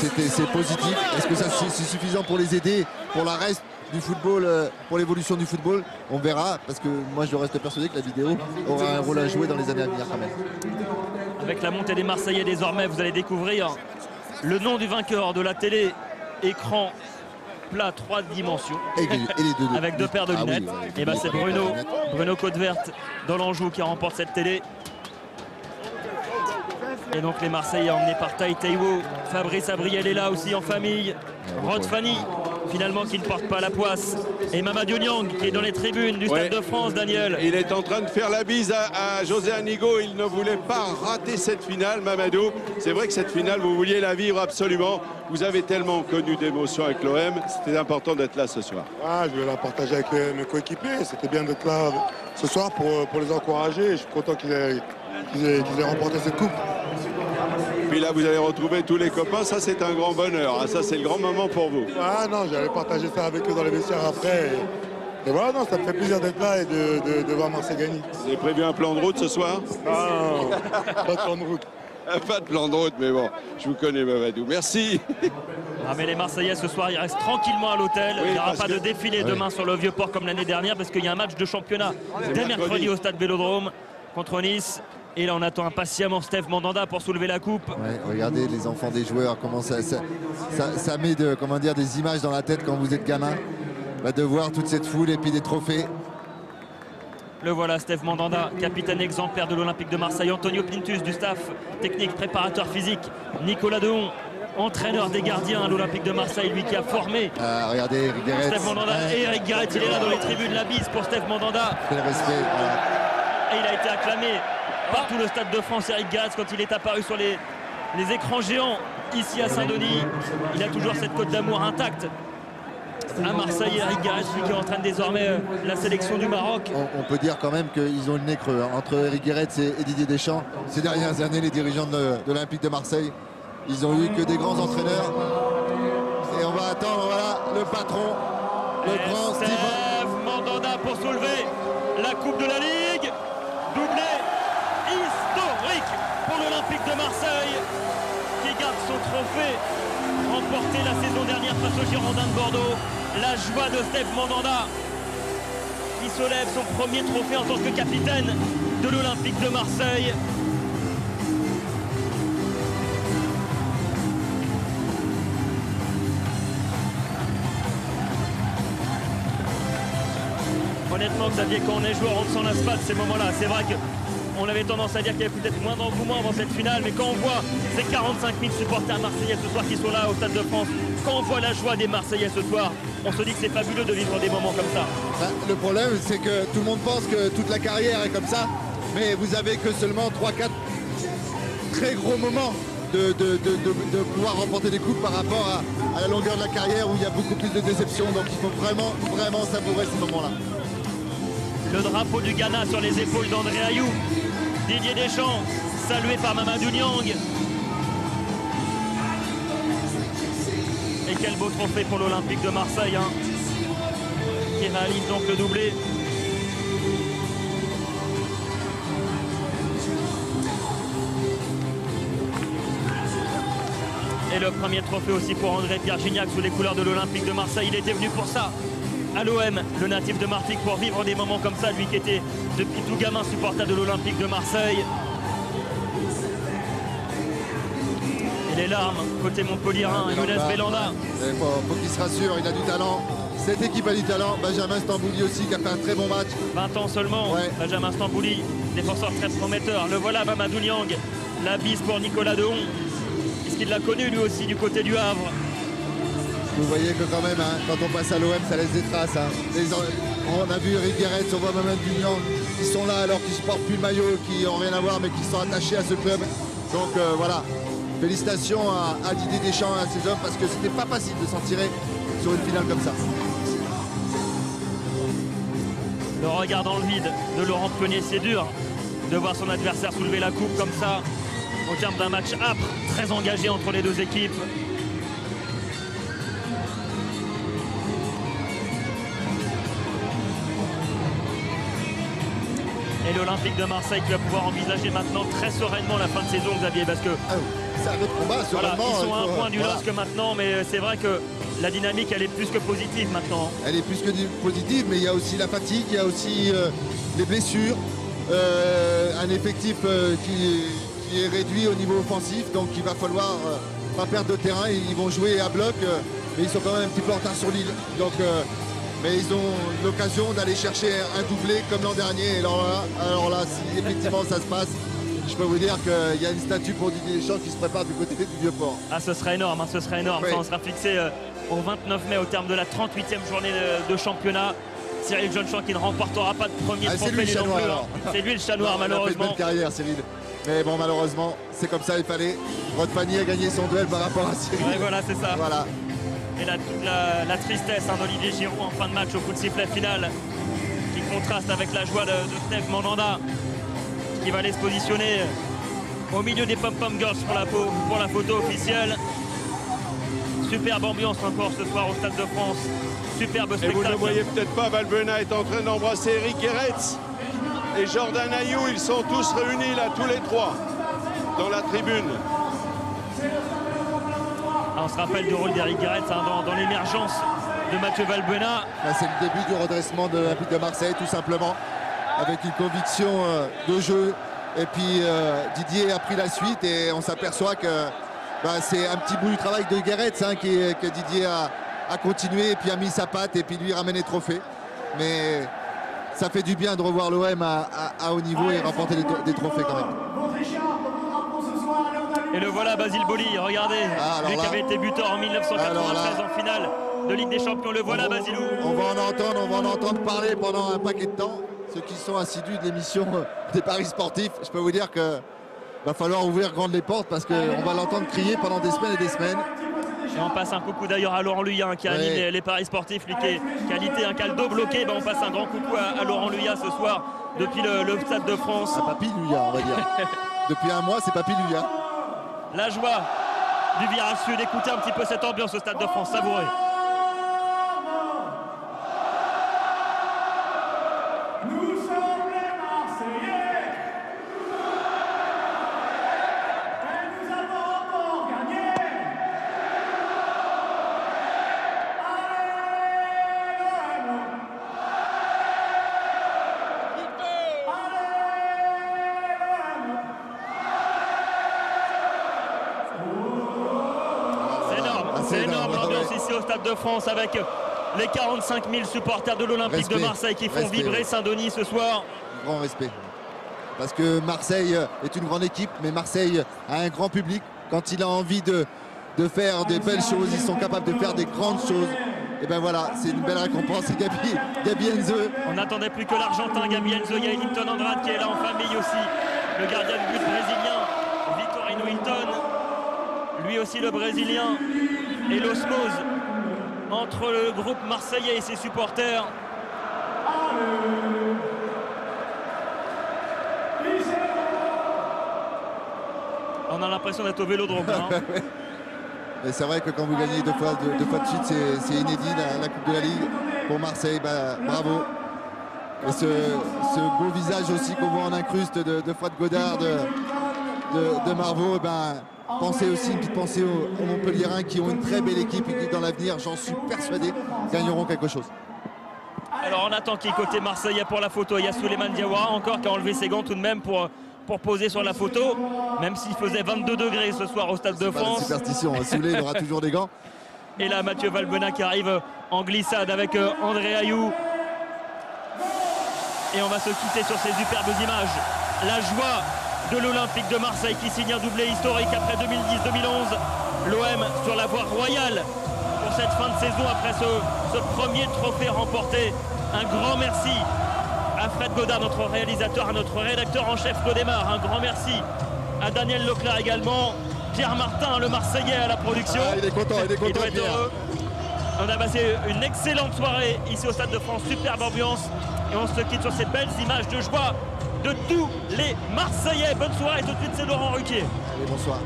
c'est positif. Est-ce que ça c'est suffisant pour les aider, pour la reste du football, pour l'évolution du football? On verra, parce que moi je reste persuadé que la vidéo aura un rôle à jouer dans les années à venir quand même. Avec la montée des Marseillais désormais, vous allez découvrir le nom du vainqueur de la télé écran plat 3 dimensions Et les deux, avec deux paires de lunettes. Ah oui, Et ben c'est Bruno Côte-Verte dans l'Anjou qui remporte cette télé. Et donc les Marseillais emmenés par Tai Taiwo. Fabrice Abriel est là aussi en famille. Rod Fanny finalement qui ne porte pas la poisse. Et Mamadou Niang qui est dans les tribunes du Stade de France, Daniel. Il est en train de faire la bise à José Anigo. Il ne voulait pas rater cette finale, Mamadou. C'est vrai que cette finale, vous vouliez la vivre absolument. Vous avez tellement connu d'émotions avec l'OM. C'était important d'être là ce soir. Ah, je vais la partager avec mes coéquipiers. C'était bien d'être là ce soir pour les encourager. Je suis content qu'ils aient remporté cette coupe. Puis là, vous allez retrouver tous les copains. Ça, c'est un grand bonheur. Ça, c'est le grand moment pour vous. Ah non, j'allais partager ça avec eux dans les vestiaires après. Et voilà, non, ça me fait plaisir d'être là et de voir Marseille gagner. Vous avez prévu un plan de route ce soir? Non, pas de plan de route. Pas de plan de route, mais bon, je vous connais, Mamadou. Merci. Ah mais les Marseillais ce soir ils restent tranquillement à l'hôtel. Oui, il n'y aura pas que... de défilé demain sur le Vieux-Port comme l'année dernière parce qu'il y a un match de championnat dès mercredi au Stade Vélodrome contre Nice. Et là on attend impatiemment Steve Mandanda pour soulever la coupe. Ouais, regardez les enfants des joueurs, comment ça met des images dans la tête quand vous êtes gamin. De voir toute cette foule et puis des trophées. Le voilà, Steve Mandanda, capitaine exemplaire de l'Olympique de Marseille. Antonio Pintus du staff technique, préparateur physique. Nicolas Dehon, entraîneur des gardiens à l'Olympique de Marseille, lui qui a formé. Regardez Eric Guéret. Steve Mandanda et Eric Guéret, il est là dans les tribunes. La bise pour Steve Mandanda. Quel respect. Voilà. Et il a été acclamé par tout le Stade de France, Eric Guéret, quand il est apparu sur les écrans géants ici à Saint-Denis. Il a toujours cette côte d'amour intacte. À Marseille, Eric Guéret, lui qui entraîne désormais la sélection du Maroc. On peut dire quand même qu'ils ont le nez creux entre Eric Guéret et Didier Deschamps. Ces dernières années, les dirigeants de l'Olympique de Marseille, ils ont eu que des grands entraîneurs. Et on va attendre, voilà, le patron, le grand Steve Mandanda pour soulever la Coupe de la Ligue. Doublé historique pour l'Olympique de Marseille qui garde son trophée remporté la saison dernière face aux Girondins de Bordeaux. La joie de Steve Mandanda qui soulève son premier trophée en tant que capitaine de l'Olympique de Marseille. Honnêtement, Xavier, quand on est joueur, on ne s'en lasse pas de ces moments-là. C'est vrai qu'on avait tendance à dire qu'il y avait peut-être moins d'engouement avant cette finale, mais quand on voit ces 45 000 supporters marseillais ce soir qui sont là au Stade de France, quand on voit la joie des Marseillais ce soir, on se dit que c'est fabuleux de vivre des moments comme ça. Le problème, c'est que tout le monde pense que toute la carrière est comme ça, mais vous avez que seulement 3-4 très gros moments de pouvoir remporter des coupes par rapport à la longueur de la carrière où il y a beaucoup plus de déceptions. Donc il faut vraiment savourer ces moments-là. Le drapeau du Ghana sur les épaules d'André Ayou. Didier Deschamps, salué par Mamadou Niang. Et quel beau trophée pour l'Olympique de Marseille, hein, qui réalise donc le doublé. Et le premier trophée aussi pour André-Pierre Gignac sous les couleurs de l'Olympique de Marseille. Il était venu pour ça à l'OM, le natif de Martigues, pour vivre des moments comme ça, lui qui était depuis tout gamin supporter de l'Olympique de Marseille. Et les larmes côté Montpellierin, Younes Belhanda. Il faut qu'il se rassure, il a du talent. Cette équipe a du talent. Benjamin Stambouli aussi qui a fait un très bon match. 20 ans seulement, ouais. Benjamin Stambouli, défenseur très prometteur. Le voilà, Mamadou Niang. La bise pour Nicolas Dehon. Est-ce qu'il l'a connu lui aussi du côté du Havre? Vous voyez que quand même, hein, quand on passe à l'OM, ça laisse des traces. Hein. On a vu Eric Guéret, on voit Mamadou Niang, qui sont là alors qu'ils ne portent plus le maillot, qui n'ont rien à voir, mais qui sont attachés à ce club. Donc voilà, félicitations à Didier Deschamps et à ces hommes, parce que c'était pas facile de s'en tirer sur une finale comme ça. Le regard dans le vide de Laurent Peunier, c'est dur de voir son adversaire soulever la coupe comme ça, au terme d'un match âpre, très engagé entre les deux équipes. Et l'Olympique de Marseille qui va pouvoir envisager maintenant très sereinement la fin de saison, Xavier, parce que c'est un autre combat, Voilà, sûrement. ils sont à un point du voilà. LOSC maintenant, mais c'est vrai que la dynamique, elle est plus que positive maintenant. Elle est plus que positive, mais il y a aussi la fatigue, il y a aussi les blessures, un effectif qui est réduit au niveau offensif, donc il va falloir pas perdre de terrain. Ils vont jouer à bloc, mais ils sont quand même un petit peu en retard sur l'île. Donc, mais ils ont l'occasion d'aller chercher un doublé comme l'an dernier. Et alors là, si effectivement ça se passe, je peux vous dire qu'il y a une statue pour Didier Deschamps qui se prépare du côté du Vieux-Port. Ah, ce serait énorme, hein, ce serait énorme. Oui. Ça, on sera fixé au 29 mai au terme de la 38e journée de championnat. Cyril Jeanechamp qui ne remportera pas de premier Ah, c'est trophée lui le lui chat non noir, plus, hein. alors. C'est lui le chat noir, Il a fait une malheureusement. belle carrière, Cyril. Mais bon, malheureusement, c'est comme ça, il fallait. Rod Fanny a gagné son duel par rapport à Cyril. Ouais, voilà, c'est ça. Voilà. Et là, toute la tristesse d'Olivier Giroud en fin de match au coup de sifflet final, qui contraste avec la joie de Steph Mandanda, qui va aller se positionner au milieu des pom-pom girls pour la photo officielle. Superbe ambiance encore ce soir au Stade de France. Superbe Et spectacle. vous ne le voyez peut-être pas, Valbuena est en train d'embrasser Eric Guéretz et Jordan Ayew. Ils sont tous réunis là, tous les trois, dans la tribune. Ah, on se rappelle du rôle d'Eric Guéretz hein, dans l'émergence de Mathieu Valbuena. Là, c'est le début du redressement de l'Olympique de Marseille, tout simplement, avec une conviction de jeu. Et puis Didier a pris la suite et on s'aperçoit que c'est un petit bout du travail de Guéretz hein, que Didier a continué et puis a mis sa patte et puis lui ramène les trophées. Mais ça fait du bien de revoir l'OM à haut niveau et remporter des trophées quand même. Et le voilà, Basile Boli, regardez, lui qui avait été buteur en 1993 en finale de Ligue des Champions. Le voilà, Basilou. On va en entendre parler pendant un paquet de temps. Ceux qui sont assidus de l'émission des paris sportifs, je peux vous dire que va falloir ouvrir grandes les portes parce qu'on va l'entendre crier pendant des semaines et des semaines. Et on passe un coucou d'ailleurs à Laurent Luyat qui anime les paris sportifs, lui qui est qualité un caldo bloqué. On passe un grand coucou à Laurent Luyat ce soir depuis le Stade de France. Ah, Papy Luyat, on va dire. Depuis un mois, c'est Papy Luyat. La joie du virage sud. Écoutez un petit peu cette ambiance au Stade de France, savourez. C'est énorme l'ambiance ici au Stade de France avec les 45 000 supporters de l'Olympique de Marseille qui font vibrer Saint-Denis ce soir. Grand respect. Parce que Marseille est une grande équipe, mais Marseille a un grand public. Quand il a envie de faire des belles choses, ils sont capables de faire des grandes choses. Et ben voilà, c'est une belle récompense. C'est Gabi Heinze. On n'attendait plus que l'Argentin Gabi Heinze. Il y a Ellington Andrade qui est là en famille aussi. Le gardien de but brésilien, Vitorino Hilton. Lui aussi le Brésilien. Et l'osmose entre le groupe marseillais et ses supporters. On a l'impression d'être au Vélodrome. Hein. Mais c'est vrai que quand vous gagnez deux fois de suite, c'est inédit la Coupe de la Ligue pour Marseille. Bravo. Et ce beau visage aussi qu'on voit en incruste de Fouad Godard, de Marveau, pensez aussi une petite pensée aux Montpelliérains qui ont une très belle équipe et qui dans l'avenir, j'en suis persuadé, gagneront quelque chose. Alors on attend qui est côté marseillais pour la photo. Il y a Souleymane Diawara encore qui a enlevé ses gants tout de même pour poser sur la photo, même s'il faisait 22 degrés ce soir au Stade de France. C'est pas la superstition, hein. Souley, il aura toujours des gants. Et là Mathieu Valbuena qui arrive en glissade avec André Ayew. Et on va se quitter sur ces superbes images. La joie de l'Olympique de Marseille qui signe un doublé historique après 2010-2011. L'OM sur la voie royale pour cette fin de saison après ce premier trophée remporté. Un grand merci à Fred Godard, notre réalisateur, à notre rédacteur en chef Codemar. Un grand merci à Daniel Leclerc également. Pierre Martin, le Marseillais à la production. Ah, il est content, il doit être heureux. On a passé une excellente soirée ici au Stade de France, superbe ambiance. Et on se quitte sur ces belles images de joie de tous les Marseillais. Bonne soirée, tout de suite c'est Laurent Ruquier. Allez, bonsoir.